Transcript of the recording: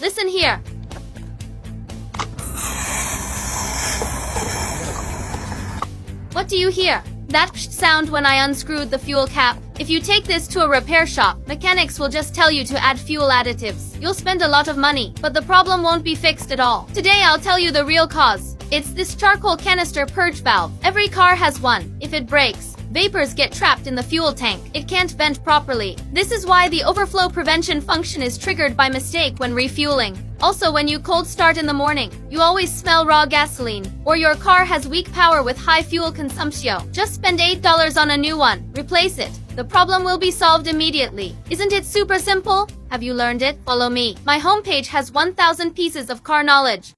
Listen here. What do you hear? That psh sound when I unscrewed the fuel cap. If you take this to a repair shop, mechanics will just tell you to add fuel additives. You'll spend a lot of money, but the problem won't be fixed at all. Today I'll tell you the real cause. It's this charcoal canister purge valve. Every car has one. If it breaks, vapors get trapped in the fuel tank. It can't vent properly. This is why the overflow prevention function is triggered by mistake when refueling. Also, when you cold start in the morning, you always smell raw gasoline, or your car has weak power with high fuel consumption. Just spend $8 on a new one. Replace it. The problem will be solved immediately. Isn't it super simple? Have you learned it? Follow me. My homepage has 1,000 pieces of car knowledge.